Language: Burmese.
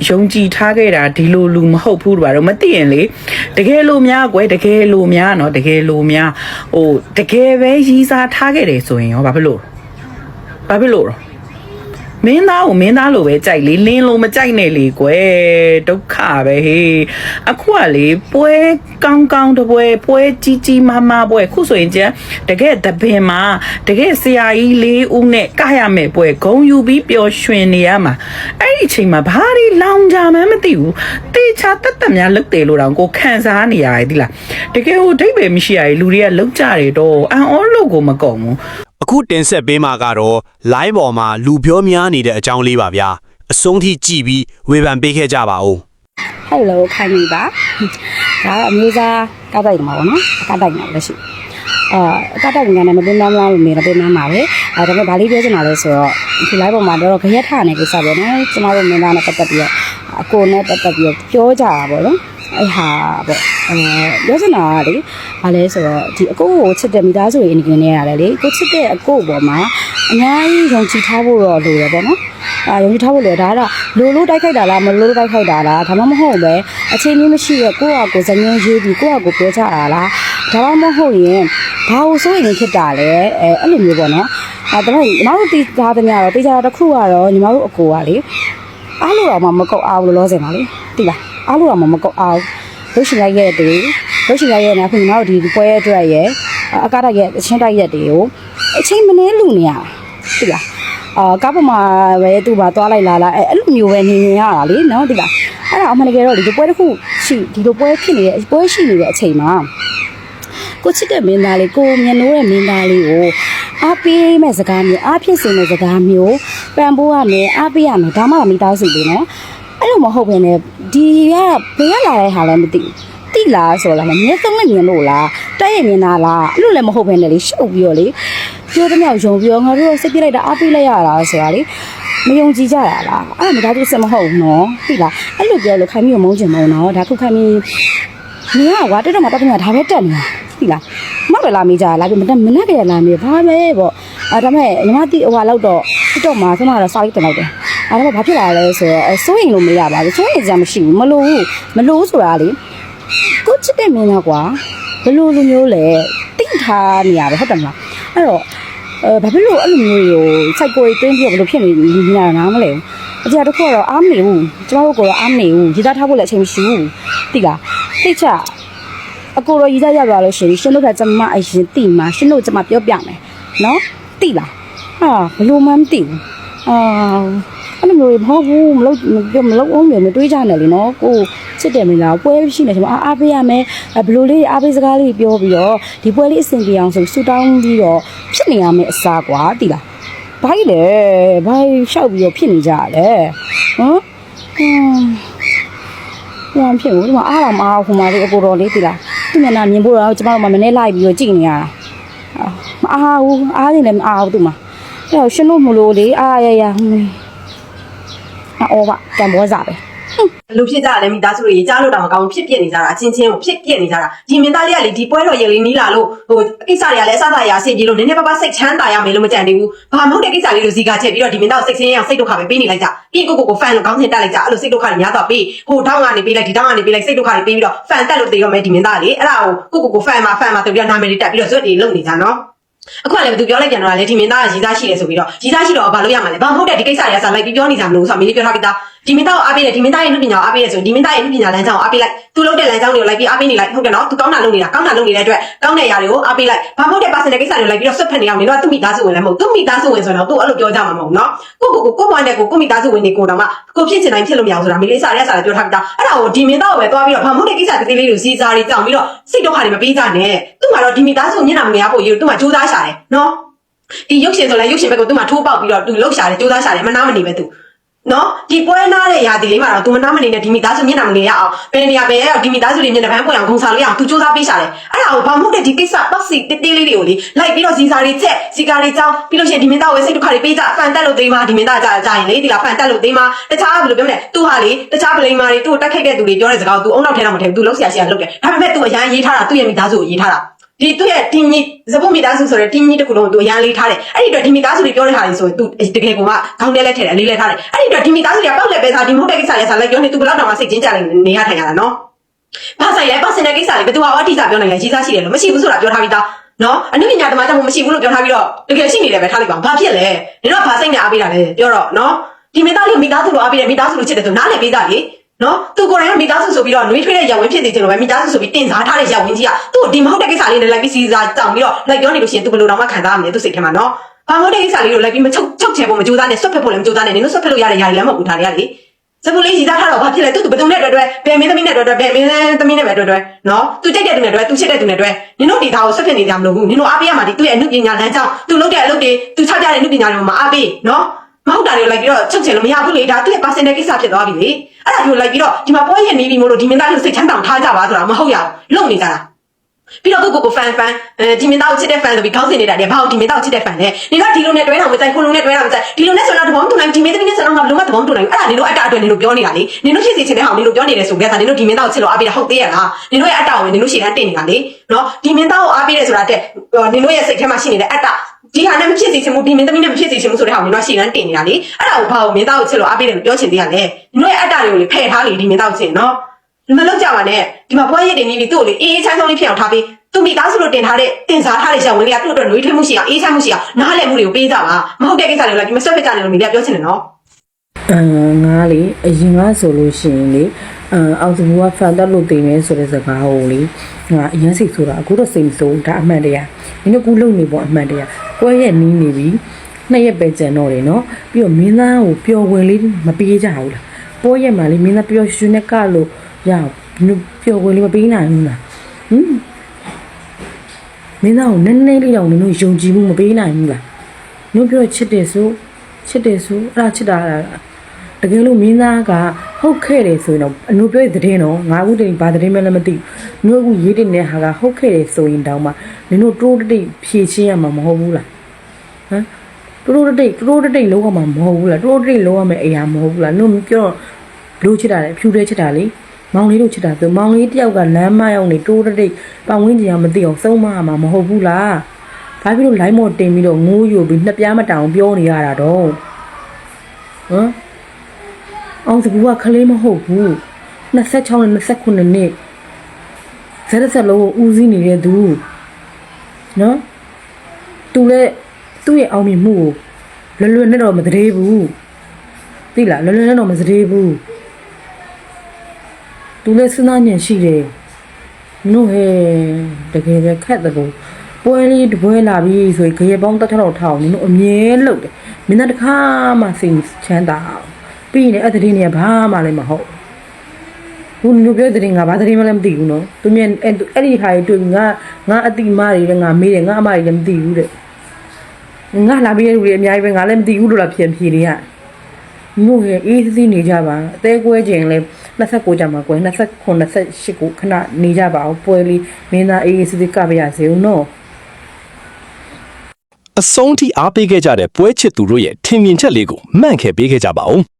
ယုံကြည်ထားခဲ့တာဒီလိုလူမဟုတ်ဘူးတို့ဘာလို့မသိရင်လေတကယ်လို့များကွယ်တကယ်လို့များနော်တကယ်လို့များဟိုတကယ်ပဲရီးစားထားခဲ့တယ်ဆိုရင်ရောဘာဖြစ်လို့မင်းသားကိုမင်းသားလိုပဲကြိုက်လေလင်းလို့မကြိုက်နဲ့လေကွယ်ဒုက္ခပဲဟေးအခုကလေပွဲကောင်းတပွဲကြီးမားပွဲခုဆိုရင်ကျတကယ်တပင်မှာတကယ်ဆရာကြီးလေးဦးနဲ့ကရမယ်ပွဲဂုံယူပြီးပျော်ရွှင်နေရမှာအဲ့ဒီအချိန်မှာဘာတွေလောင်ကြမှန်းမသိဘူးတေချာတက်များလုတ်တယ်လို့တော့ကိုခံစားနေရတယ်ဒီလားတကယ်ဟိုဒိတ်ပဲမရှိရလူတွေကလုတ်ကြတယ်တော့အန်အောလို့ကိုမကုန်ဘူးအခုတင်ဆက်ပေးမှာကတော့ line ပေါ်မှာလူပြောများနေတဲ့အကြောင်းလေးပါဗျာအဆုံးထိကြည့်ပြီးဝေဖန်ပေးခဲ့ကြပါဦး Hello ခိုင်မီပါဒါအမျိုးသားကောက်တိုက်မှာပေါ့နော်ကောက်တိုက်မှာလက်ရှိကောက်တိုက်ကနေမပင်းမလားလို့နေတော့ပင်းမမှာပဲဒါပေမဲ့ဗာလေးပြောချင်တာလဲဆိုတော့ဒီ live ပေါ်မှာတော့ခရက်ထနေကိစ္စပဲနော်ကျမတို့မင်းသားနဲ့ပတ်သက်ပြီးတော့အကိုနဲ့ပတ်သက်ပြီးတော့ပြောကြတာပေါ့နော်အဲ့ဟာပေါ့ပြောချင်တာကလေဘာလဲဆိုတော့ဒီအကိုကိုချစ်တဲ့မိသားစုရဲ့အနေနဲ့ရတယ်လေကိုချစ်တဲ့အကိုပေါ်မှာအများကြီးယုံကြည်ထားဖို့တော့လိုတယ်ပေါ့နော်ယုံကြည်ထားဖို့လေဒါကတော့လိုတိုက်ခိုက်တာလားမလိုတိုက်ခိုက်တာလားဒါမှမဟုတ်ပဲအချိန်ကြီးမရှိရဲ့ကိုယ့်ဟာကိုယ်ဇညင်းရေးပြီးကိုယ့်ဟာကိုယ်ပြောကြတာလားဒါမှမဟုတ်ရင်ဘာလို့စိုးရင်ဖြစ်တာလဲအဲ့လိုမျိုးပေါ့နော်ဒါပေမဲ့ညီမတို့တီးသားတဲ့ညတော့တေးကြတာတစ်ခုကတော့ညီမတို့အကိုကလေအားလို့တော့မကုတ်အောင်လို့လောစင်ပါလေတိလားအားလို့တော့မကုတ်အောင်လို့ရှင်လိုက်ရဲ့တူလို့ရှင်လိုက်ရဲ့နာခုညီမတို့ဒီပွဲအတွက်ရဲ့အကားတိုက်ရဲ့အချင်းတိုက်ရဲ့တွေကိုအချင်းမနှဲလူနေရတိလားကားပေါ်မှာပဲသူ့ဘာသွားလိုက်လာအဲ့လိုမျိုးပဲနေရတာလေနော်တိလားအဲ့ဒါအမှန်တကယ်တော့ဒီပွဲတစ်ခုရှိဒီလိုပွဲဖြစ်နေတဲ့ပွဲရှိနေတဲ့အချိန်မှာကိုချစ်တဲ့မင်းသားလေးကိုမျက်နှိုးတဲ့မင်းသားလေးကိုအားပေးမဲ့စကားမျိုးအားဖြစ်စေမဲ့စကားမျိုးပံပိုးရမယ်အားပေးရမယ်ဒါမှမိသားစုလေးနော်အဲ့လိုမဟုတ်ဘဲနဲ့ဒီကဘယ်ရလာတဲ့ဟာလည်းမသိဘူးတိလားဆိုလားမျက်စုံနဲ့မြင်လို့လားတိုက်ရမြင်တာလားအဲ့လိုလည်းမဟုတ်ဘဲနဲ့လေရှုပ်ပြီးတော့လေပြောတဲ့မြောက်ယုံပြီးတော့ငါတို့စိတ်ပြလိုက်တာအားပေးလိုက်ရတာဆိုတာလေမယုံကြည်ကြတာလားအဲ့ဒါမိသားစုစမဟုတ်ဘူးနော်တိလားအဲ့လိုပြောလို့ခိုင်မျိုးမုန်းချင်မုန်းနော်ဒါခုခိုင်မျိုးနေရကွာတက်တော့မှတက်ပြန်ဒါပဲတက်နေတာတိလားမပဲလာမိကြလားပြမနဲ့ကြရလာမိဘာပဲပေါ့ဒါမဲ့ညီမတိဟိုဟာလောက်တော့ TikTok မှာဆမတော့စာရေးတင်လိုက်တယ်ဒါတော့ဘာဖြစ်လာလဲဆိုတော့စိုးရင်လို့မရပါဘူးစိုးရင်ကြမ်းမရှိဘူးမလို့ဆိုတာလေကိုချစ်တဲ့မင်းသားကွာဘယ်လိုလိုမျိုးလဲတိတ်ထားနေရတယ်ဟုတ်တယ်မလားအဲ့တော့ဘာဖြစ်လို့အဲ့လိုမျိုးကိုစိုက်ကိုတွင်းပြီးဘယ်လိုဖြစ်နေနေတာနားမလဲအကြတစ်ခုကတော့အားမနေဘူးကျမတို့ကတော့အားမနေဘူးရေးသားထားဖို့လည်းအချိန်မရှိဘူးတိလားသိချအကိုရောရေးသားရပါလို့ရှင်တို့ကကျမအရင်တိမှာရှင်တို့ကျမပြောပြမယ်နော်တိလားဟာဘယ်လိုမှမသိဘူးအဲ့လိုမျိုးမဟုတ်ဘူးမလုပ်အောင်မျိုးမတွေးကြနဲ့လေနော်ကိုချစ်တယ်မင်းလားပွဲရှိနေတယ်အားပေးရမယ်ဘယ်လိုလေးအားပေးစကားလေးပြောပြီးတော့ဒီပွဲလေးအဆင်ပြေအောင်ဆိုဆူတောင်းပြီးတော့ဖြစ်နေရမယ်အစားကွာတိလားဘာကြီးလဲဘာရှောက်ပြီးတော့ဖြစ်နေကြရတယ်ဟမ်ပြန်ဖြစ်ဘူးဒီမှာအားတော့မအားဟိုမှာလေးအကိုတော်လေးတိလားသူ့မျက်နှာမြင်ဖို့တော့ကျမတို့မနေလိုက်ပြီးတော့ကြည့်နေရတာမအားဘူးအားနေလည်းမအားဘူးသူ့မှာအဲ့တော့ရှင်တို့မလို့လေအားရအော်ပါတံဘောစားပဲလူဖြစ်ကြတယ်မိသားစုတွေကြားလို့တောင်မကောင်းဖြစ်ပြနေကြတာအချင်းချင်းကိုဖြစ်ပြနေကြတာဒီမင်းသားလေးကလေဒီပွဲတော်ရေလေးနီးလာလို့ဟိုကိစ္စတွေကလည်းအဆအစာရာဆင်ပြေလို့နည်းနည်းပါးပါးစိတ်ချမ်းသာရမယ်လို့မကြံသေးဘူးဘာမဟုတ်တဲ့ကိစ္စလေးလို့ဇီကာချက်ပြီးတော့ဒီမင်းသားကိုစိတ်ဆင်းရဲအောင်စိတ်ဒုက္ခပဲပေးနေလိုက်ကြပြီးကိုဖန်လို့ကောင်းထင်တက်လိုက်ကြအဲ့လိုစိတ်ဒုက္ခတွေများတော့ပေးဟိုထောင်းကနေပေးလိုက်ဒီထောင်းကနေပေးလိုက်စိတ်ဒုက္ခတွေပေးပြီးတော့ဖန်တက်လို့တည်တော့မယ်ဒီမင်းသားလေးအဲ့ဒါကိုဖန်မှာဆိုပြီးတော့နာမည်လေးတက်ပြီးတော့ဇွတ်တွေလုံနေကြနော်အခုကလည်းသူပြောလိုက်ပြန်တော့လေဒီမင်းသားကရည်သားရှိတယ်ဆိုပြီးတော့ရည်သားရှိတော့ဘာလို့ရမှာလဲဘာမဟုတ်တဲ့ဒီကိစ္စတွေကစားလိုက်ပြီးပြောနေကြမလို့ဆိုတော့မင်းလေးပြောထားပြီးသားဒီမင်းသားကိုအားပေးတယ်ဒီမင်းသားရဲ့နှုတ်ပညာကိုအားပေးတယ်ဆိုဒီမင်းသားရဲ့နှုတ်ပညာလမ်းကြောင်းကိုအားပေးလိုက်သူလုပ်တဲ့လမ်းကြောင်းတွေကိုလိုက်ပြီးအားပေးနေလိုက်ဟုတ်တယ်နော်သူကောင်းတာလုပ်နေတဲ့အတွက်ကောင်းတဲ့ຢာတွေကိုအားပေးလိုက်ဘာမဟုတ်တဲ့ personal ကိစ္စတွေကိုလိုက်ပြီးတော့ဆွတ်ဖက်နေအောင်နေတော့သူ့မိသားစုဝင်လည်းမဟုတ်သူ့မိသားစုဝင်ဆိုတော့သူ့အဲ့လိုပြောကြမှာမဟုတ်နော်ကိုဘွားနဲ့ကိုမိသားစုဝင်တွေကိုတော့မှကိုဖြစ်ချင်တိုင်းဖြစ်လို့မရအောင်ဆိုတာမင်းလေးစားရဲစားပြောထားပြီးသားအဲ့ဒါကိုဒီမင်းသားကိုပဲသွားပြီးတော့ဘာမဟုတ်တဲ့ကိစ္စသေးလေးတွေကိုစီစားတွေကြောင်ပြီးတော့စိတ်ဒုက္ခတွေမပေးကြနဲ့သူ့မှာတော့ဒီမိသားစုမျက်နှာမငယ်ဖို့ရေးသူ့မှာကြိုးစားရှာတယ်နော်ဒီရုပ်ရှင်ဆိုလဲရုပ်ရှင်ဘက်ကသူ့မှာထိုးပေါက်ပြီးတော့သူလှုပ်ရှာတယ်ကြိုးစားရှာတယ်မနာမနေပဲသူနော်ဒီပွဲနာတဲ့ຢာဒီလေးမှာတော့သူမနာမနေနဲ့ဒီမိသားစုမျက်နှာမငယ်ရအောင်ဘယ်နေရာပဲရောက်ဒီမိသားစုတွေမျက်နှာပန်းပွင့်အောင်ဂုံဆောင်လို့ရအောင်သူစူးစမ်းပေးရှာတယ်အဲ့ဒါကိုဘာမှမဟုတ်တဲ့ဒီကိစ္စပတ်စီတေးသေးလေးတွေကိုလေလိုက်ပြီးတော့ဇီစာတွေချက်ဇီကာတွေကြောင်းပြီးလို့ရှိရင်ဒီမင်းသားကိုစိတ်ဒုက္ခတွေပေးကြဖန်တက်လို့သိမ်းမှာဒီမင်းသားကြာရင်လေဒီလားဖန်တက်လို့သိမ်းမှာတခြားဘယ်လိုပြောမလဲသူဟာလေတခြားပလိန်မာတွေသူ့ကိုတက်ခိုက်တဲ့သူတွေပြောတဲ့စကားကိုသူအုံနောက်ထဲတော့မထည့်ဘူးသူလုံးဆရာရှိရလုပ်တယ်ဒါပေမဲ့သူအရန်ရေးထားတာသူ့ရဲ့မိသားစုကိုရေးထားတာ ဒီသူ့ရဲ့ဒီမီဇဘုံမိသားစုဆိုတဲ့ဒီမီတစ်ခုလုံးသူအရန်လေးထားတယ်အဲ့ဒီအတွက်ဒီမိသားစုတွေပြောတဲ့ဟာတွေဆိုရင်သူတကယ်ကမှခေါင်းထဲလဲထည့်တယ်အလေးလဲထားတယ်အဲ့ဒီအတွက်ဒီမိသားစုတွေကပောက်လက်ပဲစားဒီမဟုတ်တဲ့ကိစ္စတွေစားလိုက်ပြောနေသူဘယ်တော့မှစိတ်ချင်းကြနေရထိုင်ရတာနော်ဘာဆိုင်လဲပတ်စင်တဲ့ကိစ္စတွေဘယ်သူကအတိအကျပြောနိုင်လဲရေးစားရှိတယ်လို့မရှိဘူးဆိုတာပြောထားပြီးသားနော်အနုပညာသမားကြောင့်မရှိဘူးလို့ပြောထားပြီးတော့တကယ်ရှိနေတယ်ပဲထားလိုက်ပါဘာဖြစ်လဲနင်တို့ကဘာစိတ်နဲ့အားပေးတာလဲပြောတော့နော်ဒီမိသားစုမိသားစုလိုအားပေးတယ်မိသားစုလိုချစ်တယ်ဆိုနားလည်ပေးကြလေနော်သူကိုယ်တိုင်ကမိသားစုဆိုပြီးတော့နှွေးထွေးတဲ့ရဝင်းဖြစ်နေကြလို့ပဲမိသားစုဆိုပြီးတင်စားထားတဲ့ရဝင်းကြီးကသူ့ဒီမဟုတ်တဲ့ကိစ္စလေးနဲ့လိုက်ပြီးစီစားတောင်းပြီးတော့လိုက်ပြောနေလို့ရှိရင်သူဘယ်လိုတော့မှခံစားရမလဲသူစိတ်ထဲမှာနော်ဘာမဟုတ်တဲ့ကိစ္စလေးကိုလိုက်ပြီးမချုပ်ချယ်ဖို့မကြိုးစားနဲ့ဆွတ်ဖက်ဖို့လည်းမကြိုးစားနဲ့နင်တို့ဆွတ်ဖက်လို့ရတဲ့ຢာတွေလည်းမဟုတ်ဘူးထားရလေစပူလေးရည်သားထားတော့ဘာဖြစ်လဲသူဘယ်သူနဲ့တွေ့ဘယ်မင်းသမီးနဲ့တွေ့ဘယ်မင်းသမီးနဲ့ပဲတွေ့နော်သူကြိုက်တဲ့သူနဲ့တွေ့သူချစ်တဲ့သူနဲ့တွေ့နင်တို့ဒီသားကိုဆွတ်ဖက်နေကြမလို့ဘူးနင်တို့အားပေးရမှာဒီသူ့ရဲ့အမှုပညာလမ်းကြောင်းသူလုပ်တဲ့အလုပ်တွေသူချပြတဲ့အမှုပညာတွေကိုမအားပေးနော်မဟုတ်တာတွေလိုက်ပြီးတော့ချုပ်ချယ်လို့မရဘူးလေဒါသူ့ရဲ့ personal ကိစ္စဖြစ်သွားပြီလေအဲ့ဒါမျိုးလိုက်ပြီးတော့ဒီမှာပွဲရနေပြီမို့လို့ဒီမင်းသားလေးစိတ်ချမ်းသာထားကြပါဆိုတာမဟုတ်ရဘူးလုံနေကြတာပြီးတော့ကိုဖန်ဒီမင်းသားကိုချစ်တဲ့ fan ဆိုပြီးခေါင်းစဉ်နေတာလေဘာလို့ဒီမင်းသားကိုချစ်တဲ့ fan လဲနင်ကဒီလိုနဲ့တွဲတာမကြိုက်ခုလိုနဲ့တွဲတာမကြိုက်ဒီလိုနဲ့ဆိုတော့တဘောမတူနိုင်ဒီမင်းသမီးနဲ့ဆိုတော့ငါဘယ်လိုမှတဘောမတူနိုင်အဲ့ဒါနင်တို့အတ္တအတွက်နင်တို့ပြောနေတာလေနင်တို့ဖြစ်စီချင်တဲ့ဟောင်းနင်တို့ပြောနေတယ်ဆိုကြတာနင်တို့ဒီမင်းသားကိုချစ်လို့အားပေးတာဟုတ်သေးရလားနင်တို့ရဲ့အတ္တကိုနင်တို့ရှေ့တန်းတင်နေတာလေနော်ဒီမင်းသားကိုအားပေးတယ်ဆိုတာတဲ့နင်တို့ရဲ့စိတ်ထဲမှာရှိနေတဲ့အတ္တဒီဟာနဲ့မဖြစ်စီချင်ဘူးဒီမင်းသမီးနဲ့မဖြစ်စီချင်ဘူးဆိုတဲ့ဟောင်းနင်တို့ရှေ့တန်းတင်နေတာလေအဲ့ဒါကိုဘာလို့မင်းသားကိုချစ်လို့အားပေးတယ်လို့ပြောချင်သေးရလဲနင်တို့ရဲ့အတ္တတွေကိုလေဖယ်ထားလေဒီမင်းသားကိုချစ်နော်မလုပ်ကြပါနဲ့ဒီမှာပွဲရည်တင်နေပြီသူ့ကိုလေအေးအေးချမ်းချမ်းလေးဖြစ်အောင်ထားပေးသူမိသားစုလိုတင်စားထားတဲ့ရှောင်းဝင်လေးကသူ့အတွက်နှွေးထွေးမှုရှိအောင်အေးချမ်းမှုရှိအောင်နားလည်မှုတွေကိုပေးကြပါမဟုတ်တဲ့ကိစ္စတွေလည်းဒီမဆွတ်ဖက်ကြနေလို့မိသားပြောချင်တယ်နော်ငါလေအရင်ကဆိုလို့ရှိရင်လေအောင်စမူကဖန်တက်လို့တင်နေဆိုတဲ့စကားကိုလေငါအရင်စိတ်ဆိုတာအခုတော့စိတ်မစိုးဒါအမှန်တရားနင်တို့ကူလုံနေပေါ့အမှန်တရားပွဲရက်နီးနေပြီနှစ်ရက်ပဲကြံတော့တယ်နော်ပြီးတော့မင်းသားကိုပျော်ဝင်လေးမပေးကြဘူးလားပွဲရက်မှာလေမင်းသားပျော်ရွှင်နဲ့ကလို့ရပျော်ဝင်လေးမပေးနိုင်ဘူးလားမင်းသားကိုနည်းနည်းလေးတော့နင်တို့ယုံကြည်မှုမပေးနိုင်ဘူးလားနင်ပြောချစ်တယ်ဆိုအဲ့ဒါချစ်တာတကယ်လို့မင်းသားကဟုတ်ခဲ့တယ်ဆိုရင်တော့အနုပြောတဲ့သတင်းတော့ငါအခုတည်းဘာသတင်းမှလည်းမသိဘူးနင်အခုရေးတဲ့နေဟာကဟုတ်ခဲ့တယ်ဆိုရင်တောင်မှနင်တို့တိုးတိတ်ဖြည့်ချင်းရမှာမဟုတ်ဘူးလားဟမ်တိုးတိတ်လုံးဝမှာမဟုတ်ဘူးလားတိုးတိတ်လုံးဝမယ်အရာမဟုတ်ဘူးလားနင်ပြောလို့ချစ်တာလေဖြူတဲ့ချစ်တာလေမောင်လေးတို့ချစ်တာဆိုမောင်လေးတယောက်ကလမ်းမရောက်နေတိုးတိတ်ပတ်ဝန်းကျင်ကမသိအောင်စုံမမှာမဟုတ်ဘူးလားဘာဖြစ်လို့ line မော်တင်ပြီးတော့ငိုးယိုပြီးနှစ်ပြားမတောင်ပြောနေရတာတော့ဟမ်အောင်စကူကခလေးမဟုတ်ဘူး26နဲ့29နှစ်ဇက်ဆက်လုံးကိုဦးစီးနေတဲ့သူနော်သူလည်းသူ့ရဲ့အောင်မြင်မှုကိုလွယ်နဲ့တော့မတရေဘူးသိလားလွယ်နဲ့တော့မတရေဘူးသူလည်းစဉ်းစားဉာဏ်ရှိတယ်နို့ဟဲ့တကယ်ပဲခက်တယ်ကိုပွဲလေးတပွဲလာပြီဆိုရင်ခရေပေါင်းတစ်ထောင်ထောင်နင်တို့အမြဲလုပ်တယ်မင်းသားတစ်ခါမှစိတ်ချမ်းသာပြီးရင်အဲ့ဒီနေရာဘာမှလည်းမဟုတ်ဘူးနင်တို့ပြောတဲ့ငါဘာသတင်းမှလည်းမသိဘူးနော်သူမြင်အဲ့ဒီခါကြီးတွေ့ငါအတိမားတွေငါမေးတယ်ငါအမတွေလည်းမသိဘူးတဲ့ငါလာပြီးရလူတွေအများကြီးပဲငါလည်းမသိဘူးလို့လားဖြေနေရမြို့ရဲ့အေးစီးနေကြပါအသေးကွဲခြင်းလဲ29ကြမှာကွယ်29 28ကိုခဏနေကြပါအောင်ပွဲလေးမင်းသားအေးစီးကပါရစေဦးနော်အဆုံးထိအားပေးခဲ့ကြတဲ့ပွဲချစ်သူတို့ရဲ့ထင်မြင်ချက်လေးကိုမှန့်ခဲ့ပေးခဲ့ကြပါဦး